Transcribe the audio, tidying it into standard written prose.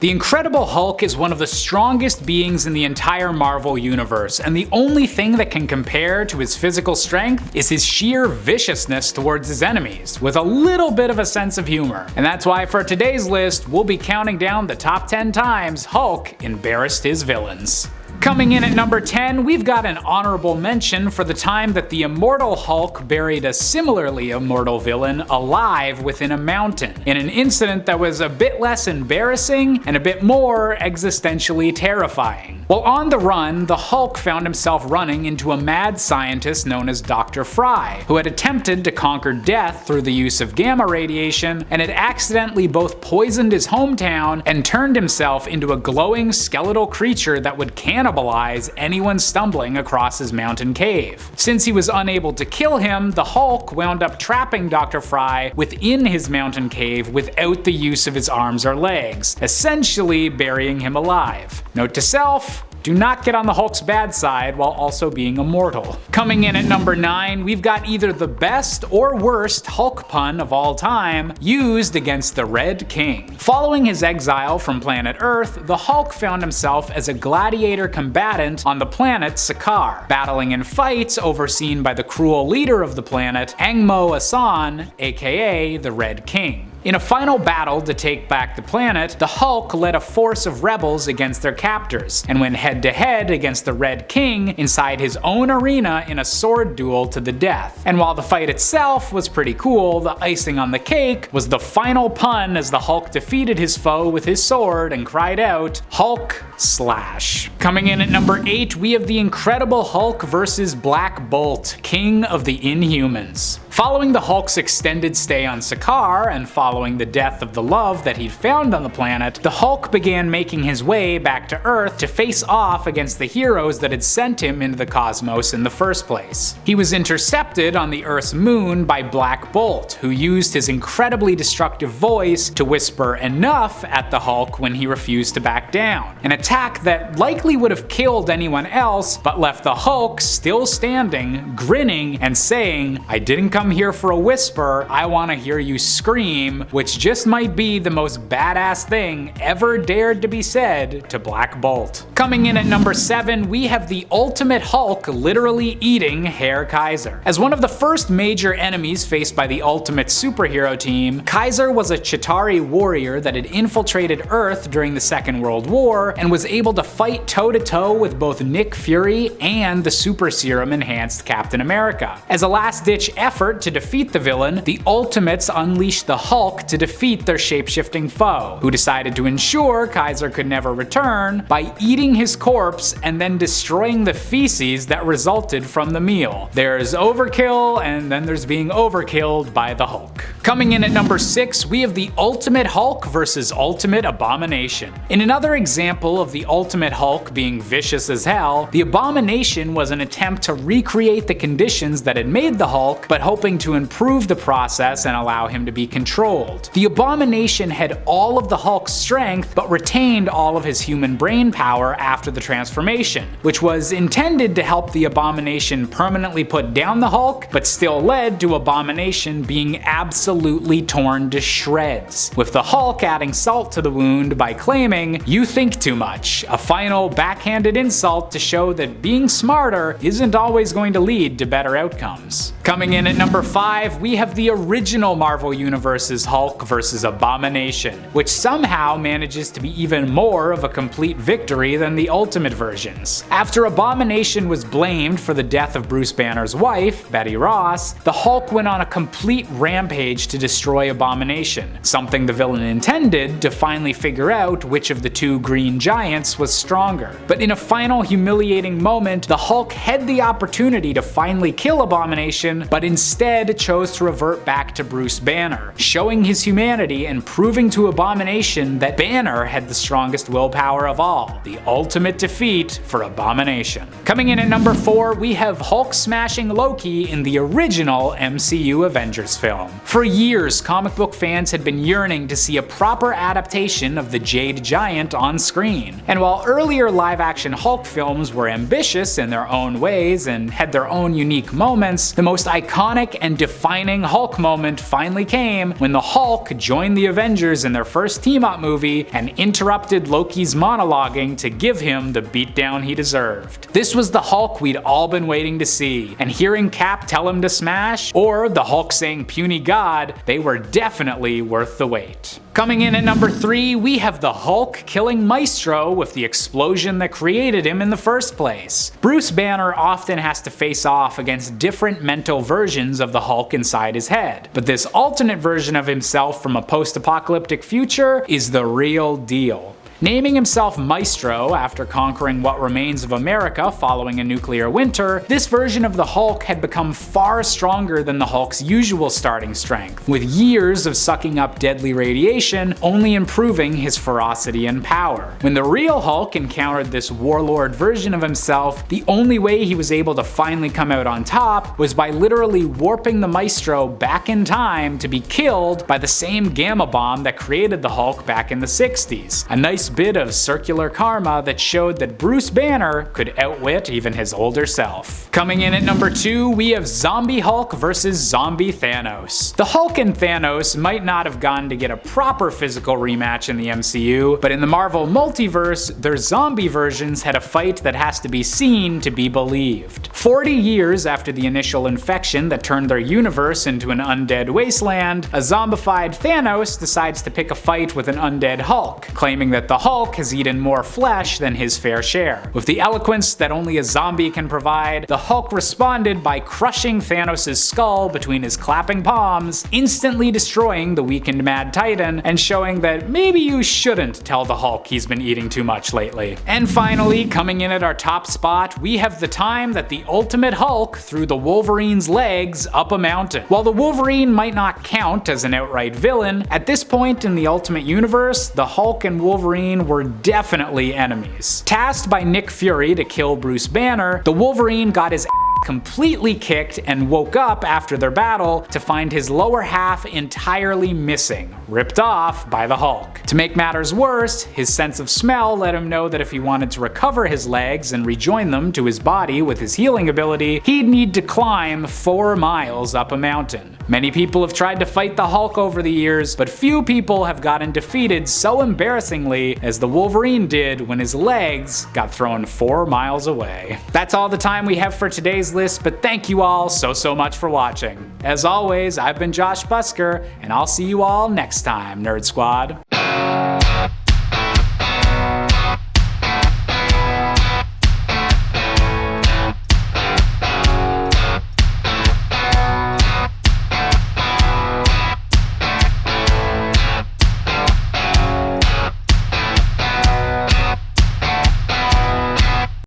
The Incredible Hulk is one of the strongest beings in the entire Marvel universe, and the only thing that can compare to his physical strength is his sheer viciousness towards his enemies, with a little bit of a sense of humor. And that's why for today's list, we'll be counting down the top 10 times Hulk embarrassed his villains. Coming in at number 10, we've got an honorable mention for the time that the Immortal Hulk buried a similarly immortal villain alive within a mountain, in an incident that was a bit less embarrassing and a bit more existentially terrifying. While on the run, the Hulk found himself running into a mad scientist known as Dr. Frye, who had attempted to conquer death through the use of gamma radiation and had accidentally both poisoned his hometown and turned himself into a glowing skeletal creature that would cannibalize anyone stumbling across his mountain cave. Since he was unable to kill him, the Hulk wound up trapping Dr. Frye within his mountain cave without the use of his arms or legs, essentially burying him alive. Note to self: do not get on the Hulk's bad side while also being immortal. Coming in at number 9, we've got either the best or worst Hulk pun of all time used against the Red King. Following his exile from planet Earth, the Hulk found himself as a gladiator combatant on the planet Sakaar, battling in fights overseen by the cruel leader of the planet, Angmo Asan, aka the Red King. In a final battle to take back the planet, the Hulk led a force of rebels against their captors, and went head-to-head against the Red King inside his own arena in a sword duel to the death. And while the fight itself was pretty cool, the icing on the cake was the final pun as the Hulk defeated his foe with his sword and cried out, "Hulk slash." Coming in at number 8, we have the Incredible Hulk vs. Black Bolt, King of the Inhumans. Following the Hulk's extended stay on Sakaar, and following the death of the love that he'd found on the planet, the Hulk began making his way back to Earth to face off against the heroes that had sent him into the cosmos in the first place. He was intercepted on the Earth's moon by Black Bolt, who used his incredibly destructive voice to whisper enough at the Hulk when he refused to back down. An attack that likely would have killed anyone else, but left the Hulk still standing, grinning, and saying, "I didn't come here for a whisper, I want to hear you scream," which just might be the most badass thing ever dared to be said to Black Bolt. Coming in at number 7, we have the Ultimate Hulk literally eating Herr Kaiser. As one of the first major enemies faced by the Ultimate superhero team, Kaiser was a Chitauri warrior that had infiltrated Earth during the Second World War and was able to fight toe-to-toe with both Nick Fury and the Super Serum enhanced Captain America. As a last-ditch effort to defeat the villain, the Ultimates unleashed the Hulk to defeat their shape-shifting foe, who decided to ensure Kaiser could never return by eating his corpse and then destroying the feces that resulted from the meal. There's overkill, and then there's being overkilled by the Hulk. Coming in at number 6, we have the Ultimate Hulk vs. Ultimate Abomination. In another example of the Ultimate Hulk being vicious as hell, the Abomination was an attempt to recreate the conditions that had made the Hulk, but hoping to improve the process and allow him to be controlled. The Abomination had all of the Hulk's strength, but retained all of his human brain power after the transformation, which was intended to help the Abomination permanently put down the Hulk, but still led to Abomination being absolutely torn to shreds, with the Hulk adding salt to the wound by claiming, "You think too much," a final backhanded insult to show that being smarter isn't always going to lead to better outcomes. Coming in at number 5, we have the original Marvel Universe's Hulk vs. Abomination, which somehow manages to be even more of a complete victory than the Ultimate versions. After Abomination was blamed for the death of Bruce Banner's wife, Betty Ross, the Hulk went on a complete rampage to destroy Abomination, something the villain intended to finally figure out which of the two green giants was stronger. But in a final humiliating moment, the Hulk had the opportunity to finally kill Abomination, but instead chose to revert back to Bruce Banner, showing his humanity and proving to Abomination that Banner had the strongest willpower of all, the ultimate defeat for Abomination. Coming in at number 4, we have Hulk smashing Loki in the original MCU Avengers film. For years, comic book fans had been yearning to see a proper adaptation of the Jade Giant on screen. And while earlier live-action Hulk films were ambitious in their own ways and had their own unique moments, the most iconic iconic and defining Hulk moment finally came when the Hulk joined the Avengers in their first team-up movie and interrupted Loki's monologuing to give him the beatdown he deserved. This was the Hulk we'd all been waiting to see, and hearing Cap tell him to smash, or the Hulk saying puny god, they were definitely worth the wait. Coming in at number 3, we have the Hulk killing Maestro with the explosion that created him in the first place. Bruce Banner often has to face off against different mental versions of the Hulk inside his head, but this alternate version of himself from a post-apocalyptic future is the real deal. Naming himself Maestro after conquering what remains of America following a nuclear winter, this version of the Hulk had become far stronger than the Hulk's usual starting strength, with years of sucking up deadly radiation only improving his ferocity and power. When the real Hulk encountered this warlord version of himself, the only way he was able to finally come out on top was by literally warping the Maestro back in time to be killed by the same gamma bomb that created the Hulk back in the 60s. A nice bit of circular karma that showed that Bruce Banner could outwit even his older self. Coming in at number 2, we have Zombie Hulk vs. Zombie Thanos. The Hulk and Thanos might not have gotten to get a proper physical rematch in the MCU, but in the Marvel multiverse, their zombie versions had a fight that has to be seen to be believed. 40 years after the initial infection that turned their universe into an undead wasteland, a zombified Thanos decides to pick a fight with an undead Hulk, claiming that the Hulk has eaten more flesh than his fair share. With the eloquence that only a zombie can provide, the Hulk responded by crushing Thanos' skull between his clapping palms, instantly destroying the weakened Mad Titan and showing that maybe you shouldn't tell the Hulk he's been eating too much lately. And finally, coming in at our top spot, we have the time that the Ultimate Hulk threw the Wolverine's legs up a mountain. While the Wolverine might not count as an outright villain, at this point in the Ultimate Universe, the Hulk and Wolverine were definitely enemies. Tasked by Nick Fury to kill Bruce Banner, the Wolverine got his completely kicked and woke up after their battle to find his lower half entirely missing, ripped off by the Hulk. To make matters worse, his sense of smell let him know that if he wanted to recover his legs and rejoin them to his body with his healing ability, he'd need to climb 4 miles up a mountain. Many people have tried to fight the Hulk over the years, but few people have gotten defeated so embarrassingly as the Wolverine did when his legs got thrown 4 miles away. That's all the time we have for today's list, but thank you all so much for watching. As always, I've been Josh Busker, and I'll see you all next time, Nerd Squad.